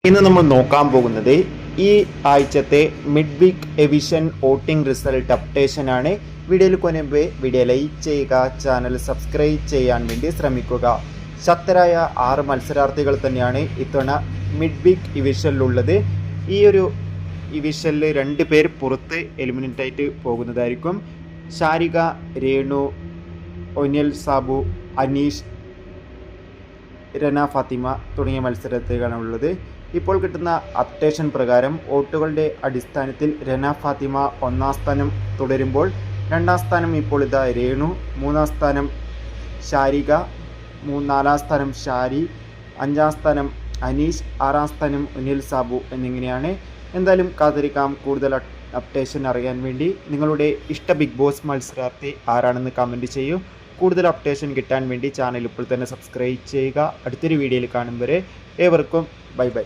ഇന്ന് നമ്മൾ നോക്കാൻ പോകുന്നത് ഈ ആഴ്ചത്തെ mid week eviction voting result updation ആണ്. വീഡിയോയിൽ കൊനുമ്പ് വീഡിയോ ലൈക്ക് ചെയ്യുക, ചാനൽ സബ്സ്ക്രൈബ് ചെയ്യാൻ വേണ്ടി ശ്രമിക്കുക. ശക്തരായ 6 മത്സരാർത്ഥികൾ തന്നെയാണ് ഇത്തവണ മിഡ് വീക്ക് ഇവിഷനിലുള്ളത്. ഈ ഒരു ഇവിഷനിൽ 2 പേർ പുറത്ത് എലിമിനേറ്റ് ആയിട്ട് പോകുന്നതായിരിക്കും. ഷാരിക, രേണു, ഒനിൽ സാബു, അനീഷ്, രന ഫാത്തിമ തുടങ്ങിയ മത്സരാർത്ഥികളാണുള്ളത്. ഇപ്പോൾ കിട്ടുന്ന അപ്ഡേഷൻ പ്രകാരം വോട്ടുകളുടെ അടിസ്ഥാനത്തിൽ രന ഫാത്തിമ 1ാം സ്ഥാനം തുടരുമ്പോൾ 2ാം സ്ഥാനം ഇപ്പോൾ രേണു, 3ാം സ്ഥാനം ഷാരിക, 4ാം സ്ഥാനം ഷാരി, 5ാം സ്ഥാനം അനീഷ്, 6ാം സ്ഥാനം ഉനിൽ സാബു എന്നിങ്ങനെയാണ്. എന്തായാലും കാത്തിരിക്കാം. കൂടുതൽ അപ്ഡേഷൻ അറിയാൻ വേണ്ടി നിങ്ങളുടെ ഇഷ്ട ബിഗ് ബോസ് മത്സരാർത്ഥി ആരാണെന്ന് കമൻറ്റ് ചെയ്യൂ. കൂടുതൽ അപ്ഡേഷൻ കിട്ടാൻ വേണ്ടി ചാനൽ ഇപ്പോൾ തന്നെ സബ്സ്ക്രൈബ് ചെയ്യുക. അടുത്തൊരു വീഡിയോയിൽ കാണും വരെ ഏവർക്കും ബൈ ബൈ.